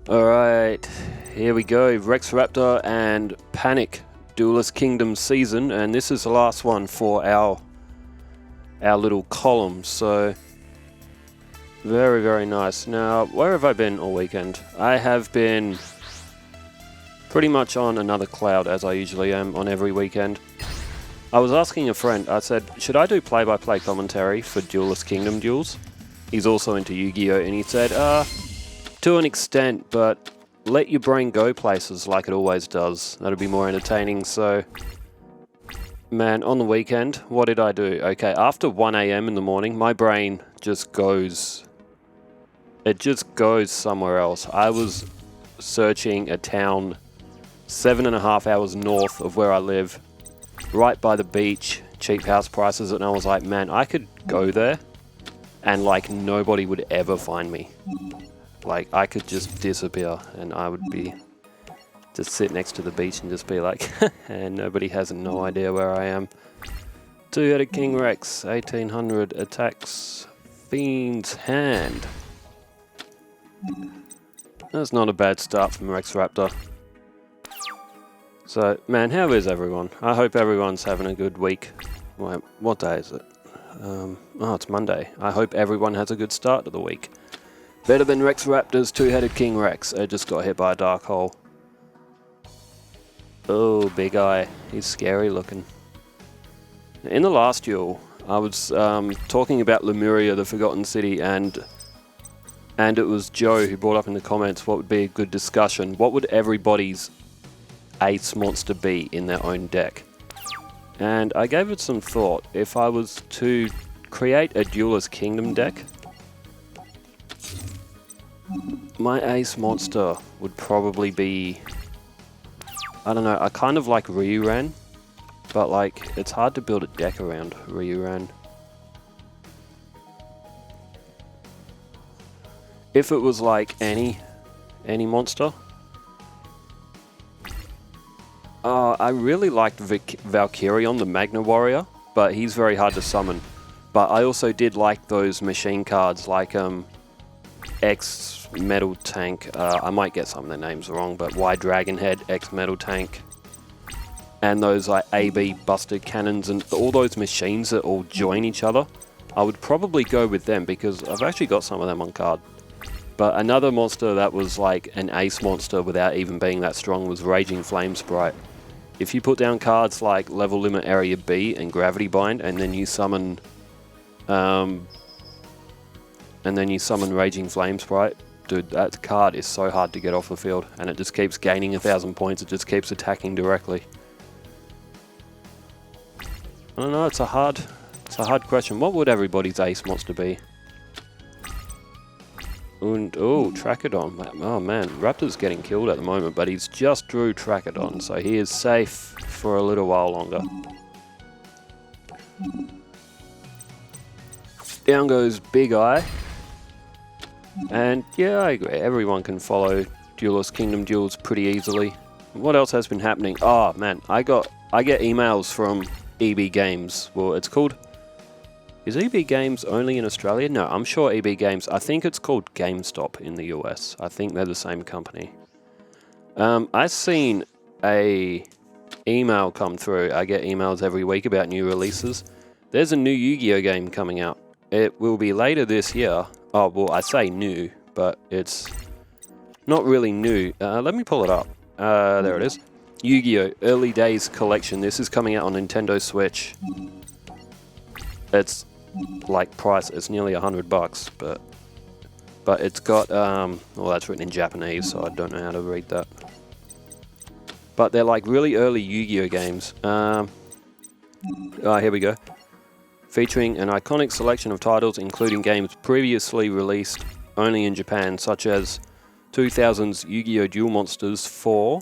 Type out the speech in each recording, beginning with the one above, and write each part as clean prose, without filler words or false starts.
Alright, here we go. Rex Raptor and Panic Duelist Kingdom season, and this is the last one for our little column, so very, very nice. Now, where have I been all weekend? I have been pretty much on another cloud, as I usually am on every weekend. I was asking a friend, I said, should I do play-by-play commentary for Duelist Kingdom duels? He's also into Yu-Gi-Oh! And he said, to an extent, but let your brain go places like it always does. That'll be more entertaining. So, man, on the weekend, what did I do? Okay, after 1 AM in the morning, my brain just goes... It just goes somewhere else. I was searching a town 7.5 hours north of where I live, right by the beach, cheap house prices, and I was like, man, I could go there and like nobody would ever find me. Like, I could just disappear and I would be just sit next to the beach and just be like, and nobody has no idea where I am. Two-headed King Rex, 1800 attacks, Fiend's Hand. That's not a bad start from Rex Raptor. So, man, how is everyone? I hope everyone's having a good week. Wait, what day is it? Oh, it's Monday. I hope everyone has a good start to the week. Better than Rex Raptor's Two-Headed King Rex. I just got hit by a dark hole. Oh, big eye. He's scary looking. In the last duel, I was talking about Lemuria, the Forgotten City, and it was Joe who brought up in the comments what would be a good discussion. What would everybody's ace monster be in their own deck? And I gave it some thought. If I was to create a Duelist Kingdom deck, my ace monster would probably be, I don't know, I kind of like Ryuran, but like, it's hard to build a deck around Ryuran. If it was like any monster, I really liked Valkyrion, the Magna Warrior, but he's very hard to summon. But I also did like those machine cards like X Metal Tank, I might get some of their names wrong, but Y Dragonhead, X Metal Tank, and those like AB Buster Cannons and all those machines that all join each other. I would probably go with them because I've actually got some of them on card. But another monster that was like an ace monster without even being that strong was Raging Flame Sprite. If you put down cards like Level Limit Area B and Gravity Bind, and then you summon Raging Flame Sprite, dude, that card is so hard to get off the field, and it just keeps gaining 1,000 points, it just keeps attacking directly. I don't know, it's a hard question. What would everybody's ace monster be? And, oh, Trachodon. Oh man, Raptor's getting killed at the moment, but he's just drew Trachodon, so he is safe for a little while longer. Down goes Big Eye. And yeah, I agree. Everyone can follow Duelist Kingdom duels pretty easily. What else has been happening? Oh man, I get emails from EB Games. Well, it's called... Is EB Games only in Australia? No, I'm sure EB Games... I think it's called GameStop in the US. I think they're the same company. I've seen a email come through. I get emails every week about new releases. There's a new Yu-Gi-Oh game coming out. It will be later this year. Oh, well, I say new, but it's not really new. Let me pull it up. There it is. Yu-Gi-Oh! Early Days Collection. This is coming out on Nintendo Switch. It's like price, it's nearly $100, but it's got, well, that's written in Japanese, so I don't know how to read that. But they're like really early Yu-Gi-Oh! Games. Here we go. Featuring an iconic selection of titles, including games previously released only in Japan, such as 2000's Yu-Gi-Oh! Duel Monsters 4,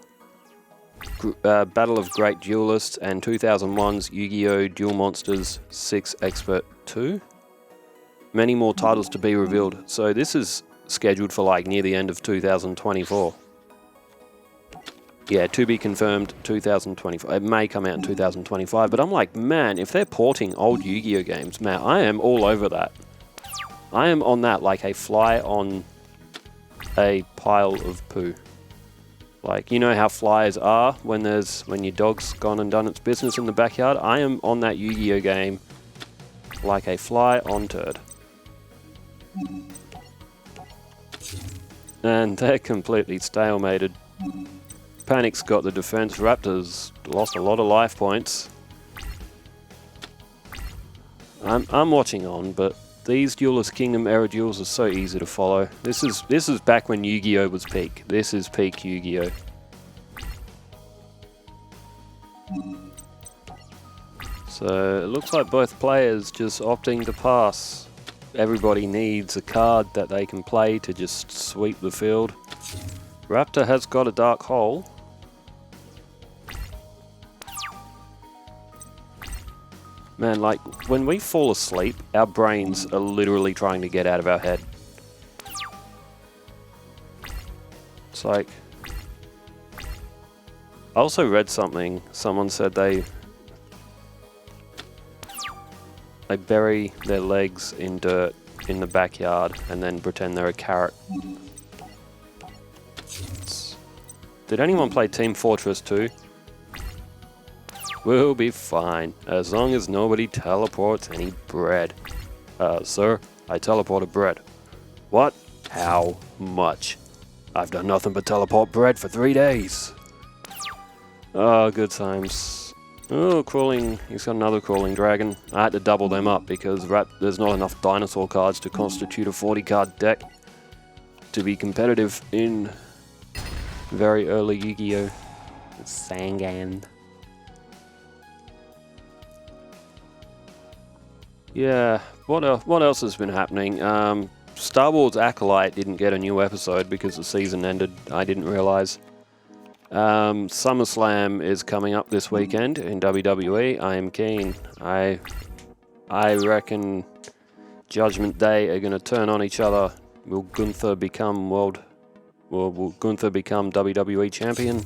Battle of Great Duelists, and 2001's Yu-Gi-Oh! Duel Monsters 6 Expert 2. Many more titles to be revealed, so this is scheduled for like near the end of 2024. Yeah, to be confirmed, 2024. It may come out in 2025, but I'm like, man, if they're porting old Yu-Gi-Oh! Games, man, I am all over that. I am on that like a fly on a pile of poo. Like, you know how flies are when your dog's gone and done its business in the backyard? I am on that Yu-Gi-Oh game like a fly on turd. And they're completely stalemated. Panic's got the defense. Raptors lost a lot of life points. I'm watching on, but these Duelist Kingdom era duels are so easy to follow. This is back when Yu-Gi-Oh was peak. This is peak Yu-Gi-Oh. So it looks like both players just opting to pass. Everybody needs a card that they can play to just sweep the field. Raptor has got a dark hole. Man, like, when we fall asleep, our brains are literally trying to get out of our head. It's like... I also read something. Someone said they bury their legs in dirt in the backyard and then pretend they're a carrot. Did anyone play Team Fortress 2? We'll be fine, as long as nobody teleports any bread. Sir, I teleported bread. What? How much? I've done nothing but teleport bread for 3 days. Oh, good times. Oh, crawling. He's got another crawling dragon. I had to double them up because there's not enough dinosaur cards to constitute a 40-card deck to be competitive in very early Yu-Gi-Oh! Sangan. Yeah, what else has been happening? Star Wars Acolyte didn't get a new episode because the season ended. I didn't realize. SummerSlam is coming up this weekend in WWE. I am keen. I reckon Judgment Day are going to turn on each other. Will Gunther become will Gunther become WWE champion?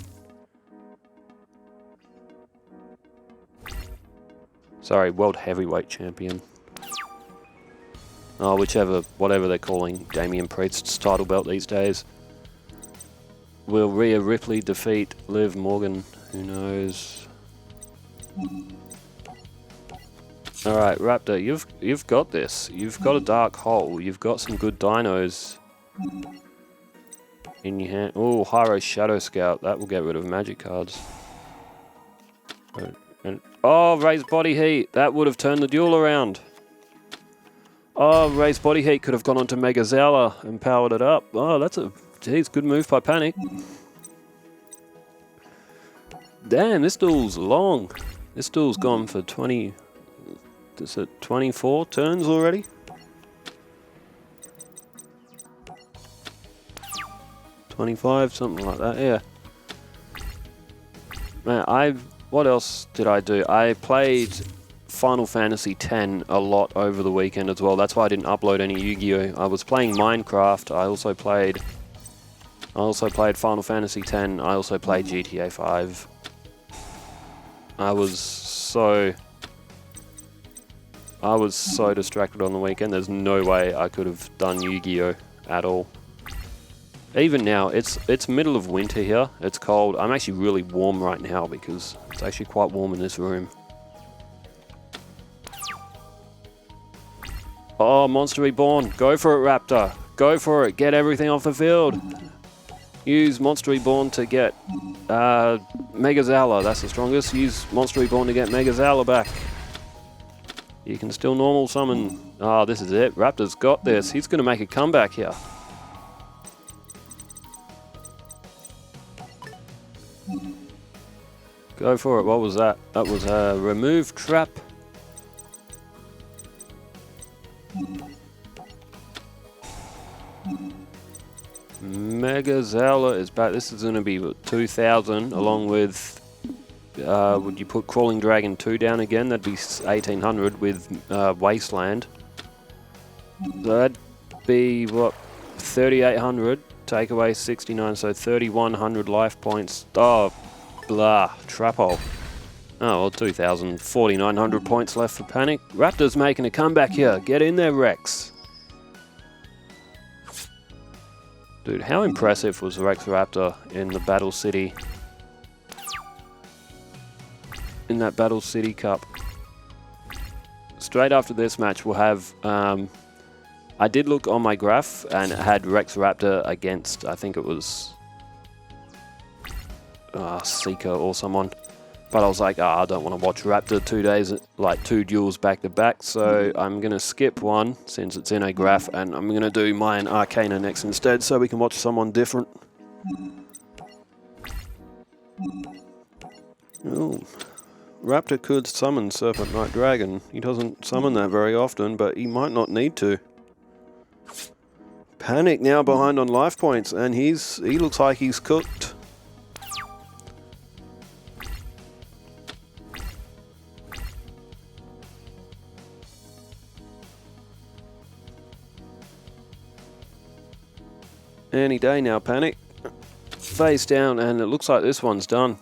Sorry, World Heavyweight Champion. Oh, whatever they're calling Damian Priest's title belt these days. Will Rhea Ripley defeat Liv Morgan? Who knows? Alright, Raptor, you've got this. You've got a dark hole. You've got some good dinos in your hand. Oh, Hyro Shadow Scout. That will get rid of magic cards. Oh, raised body heat. That would have turned the duel around. Oh, raised body heat could have gone onto Mega Zala and powered it up. Oh, that's a good move by Panic. Damn, this duel's long. This duel's gone for 20. Is it 24 turns already? $25, something like that. Yeah. Man, what else did I do? I played Final Fantasy X a lot over the weekend as well. That's why I didn't upload any Yu-Gi-Oh! I was playing Minecraft. I also played Final Fantasy X. I also played GTA 5. I was so distracted on the weekend. There's no way I could have done Yu-Gi-Oh! At all. Even now, it's middle of winter here. It's cold. I'm actually really warm right now because it's actually quite warm in this room. Oh, Monster Reborn. Go for it, Raptor. Go for it. Get everything off the field. Use Monster Reborn to get Mega Zala. That's the strongest. Use Monster Reborn to get Mega Zala back. You can still normal summon. Oh, this is it. Raptor's got this. He's going to make a comeback here. Go for it. What was that? That was a remove trap. Mega Zala is back. This is going to be 2,000 along with... would you put Crawling Dragon 2 down again? That'd be 1,800 with Wasteland. So that'd be, what, 3,800. Take away 69, so 3,100 life points. Oh, blah. Trap hole. Oh, well, 2,000. 4,900 points left for Panic. Raptor's making a comeback here. Get in there, Rex. Dude, how impressive was Rex Raptor in the Battle City? In that Battle City Cup. Straight after this match, we'll have... I did look on my graph, and it had Rex Raptor against, I think it was... Seeker or someone. But I was like, I don't want to watch Raptor 2 days, like 2 duels back to back, so I'm going to skip one since it's in a graph, and I'm going to do mine Arcana next instead so we can watch someone different. Oh, Raptor could summon Serpent Knight Dragon. He doesn't summon that very often, but he might not need to. Panic now behind on life points, and he looks like he's cooked. Any day now, Panic. Face down, and it looks like this one's done.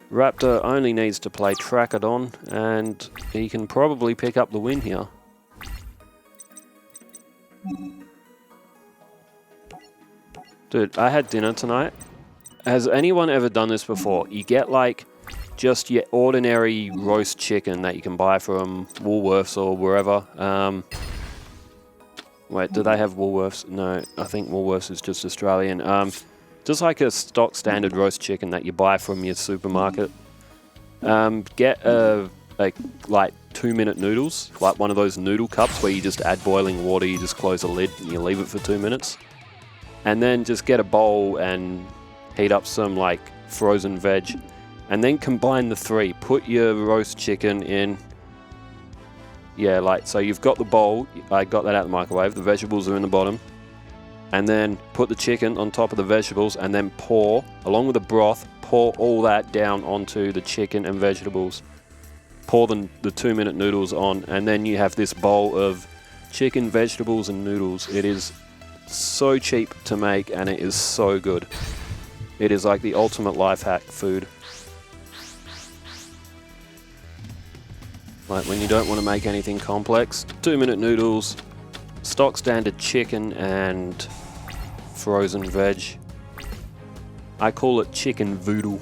Raptor only needs to play Trachodon, and he can probably pick up the win here. Dude, I had dinner tonight. Has anyone ever done this before? You get like just your ordinary roast chicken that you can buy from Woolworths or wherever. Wait, do they have Woolworths? No, I think Woolworths is just Australian. Just like a stock standard roast chicken that you buy from your supermarket. Get like 2-minute noodles, like one of those noodle cups where you just add boiling water, you just close the lid and you leave it for 2 minutes. And then just get a bowl and heat up some like frozen veg. And then combine the 3. Put your roast chicken in. Yeah, like, so you've got the bowl, I got that out of the microwave, the vegetables are in the bottom, and then put the chicken on top of the vegetables, and then pour, along with the broth, pour all that down onto the chicken and vegetables. Pour the 2-minute noodles on, and then you have this bowl of chicken, vegetables, and noodles. It is so cheap to make, and it is so good. It is like the ultimate life hack food. Like when you don't want to make anything complex, 2-minute noodles, stock standard chicken and frozen veg. I call it chicken voodoo.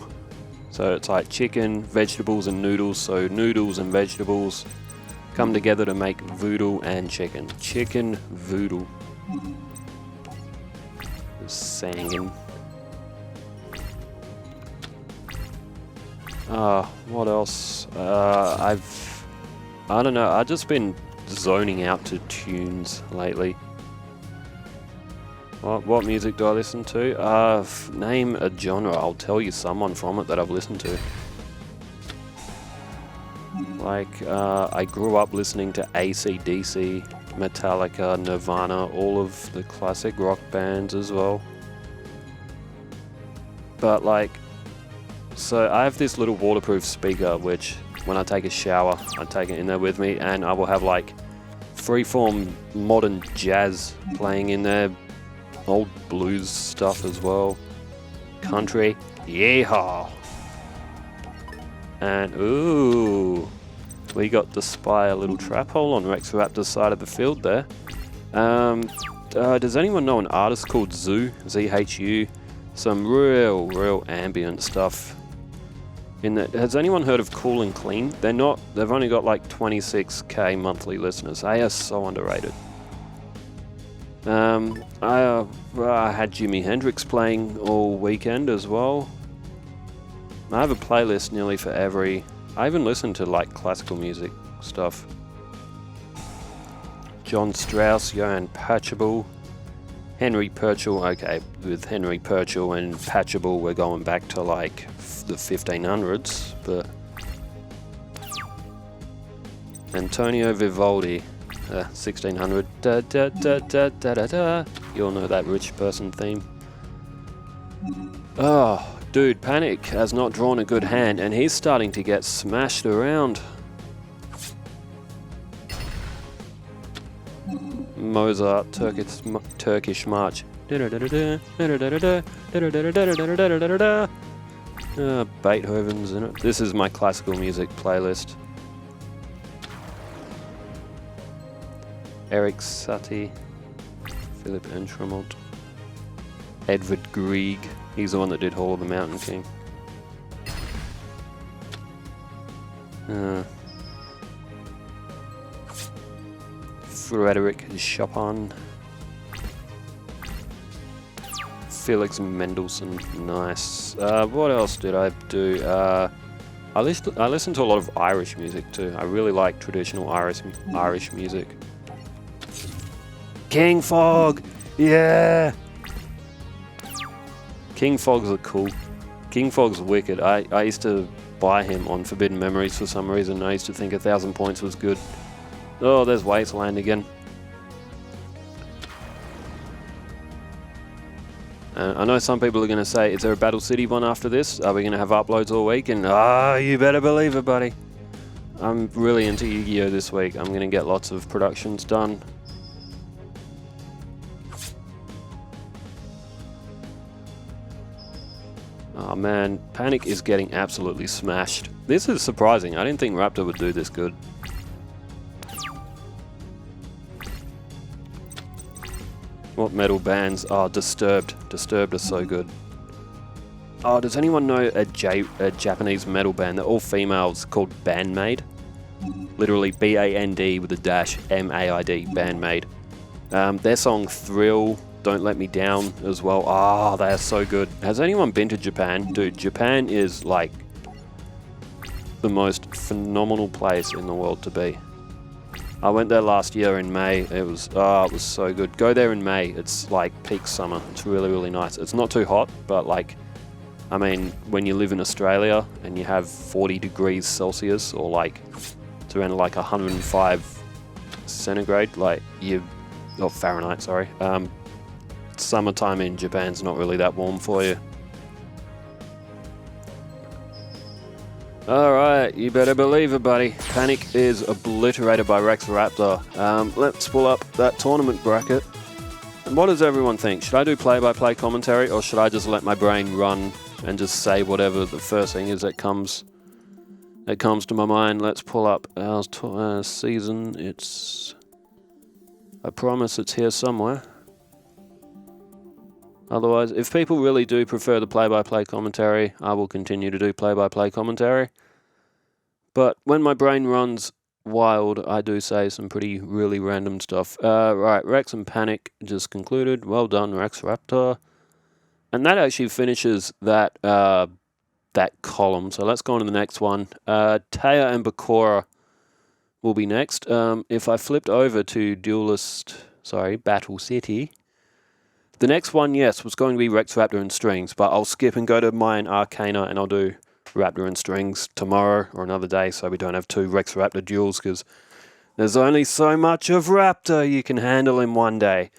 So it's like chicken, vegetables and noodles. So noodles and vegetables come together to make voodoo and chicken. Chicken voodoo. Sangin. What else? I don't know, I've just been zoning out to tunes lately. What music do I listen to? Name a genre, I'll tell you someone from it that I've listened to. Like, I grew up listening to AC/DC, Metallica, Nirvana, all of the classic rock bands as well. But like, so I have this little waterproof speaker which when I take a shower, I take it in there with me, and I will have like freeform modern jazz playing in there, old blues stuff as well, country, yeehaw, and ooh, we got to spy a little trap hole on Rex Raptor's side of the field there. Does anyone know an artist called Zoo? Z-H-U? Some real ambient stuff. Has anyone heard of Cool and Clean? They've only got like 26k monthly listeners. They are so underrated. I had Jimi Hendrix playing all weekend as well. I have a playlist nearly for every... I even listen to like classical music stuff. John Strauss, Johann Pachelbel, Henry Purcell. Okay, with Henry Purcell and Pachelbel we're going back to like the 1500s, but Antonio Vivaldi, 1600. Da, da, da, da, da, da, da. You all know that rich person theme. Oh, dude, Panic has not drawn a good hand, and he's starting to get smashed around. Mozart, Turkish March. Beethoven's in it. This is my classical music playlist. Eric Satie, Philip Entremont. Edward Grieg. He's the one that did Hall of the Mountain King. Frederick Chopin. Felix Mendelssohn. Nice. What else did I do? I listen to a lot of Irish music too. I really like traditional Irish music. King Fog! Yeah! King Fog's are cool. King Fog's wicked. I used to buy him on Forbidden Memories for some reason. I used to think 1,000 points was good. Oh, there's Wasteland again. I know some people are going to say, is there a Battle City one after this? Are we going to have uploads all week? And you better believe it, buddy. I'm really into Yu-Gi-Oh this week. I'm going to get lots of productions done. Oh man, Panic is getting absolutely smashed. This is surprising. I didn't think Raptor would do this good. What metal bands? Oh, Disturbed. Disturbed are so good. Oh, does anyone know a Japanese metal band? They're all females called Bandmaid. Literally B-A-N-D with a dash M-A-I-D, Bandmaid. Their song Thrill, Don't Let Me Down as well. Ah, they are so good. Has anyone been to Japan? Dude, Japan is like the most phenomenal place in the world to be. I went there last year in May. It was so good. Go there in May. It's like peak summer. It's really, really nice. It's not too hot, but like, I mean, when you live in Australia and you have 40 degrees Celsius or like, it's around like 105 centigrade, like Fahrenheit, sorry. Summertime in Japan's not really that warm for you. Alright, you better believe it, buddy. Panic is obliterated by Rex Raptor. Let's pull up that tournament bracket. And what does everyone think? Should I do play-by-play commentary, or should I just let my brain run and just say whatever the first thing is that comes to my mind? Let's pull up our season. I promise it's here somewhere. Otherwise, if people really do prefer the play-by-play commentary, I will continue to do play-by-play commentary. But when my brain runs wild, I do say some really random stuff. Right, Rex and Panic just concluded. Well done, Rex Raptor. And that actually finishes that column. So let's go on to the next one. Taya and Bakura will be next. If I flipped over to Battle City... The next one, yes, was going to be Rex Raptor and Strings, but I'll skip and go to Mayan Arcana, and I'll do Raptor and Strings tomorrow or another day, so we don't have two Rex Raptor duels, because there's only so much of Raptor you can handle in one day.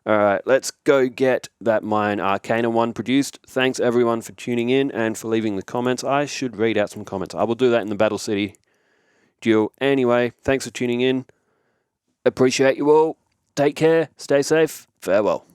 Alright, let's go get that Mayan Arcana one produced. Thanks everyone for tuning in and for leaving the comments. I should read out some comments. I will do that in the Battle City duel. Anyway, thanks for tuning in. Appreciate you all. Take care. Stay safe. Farewell.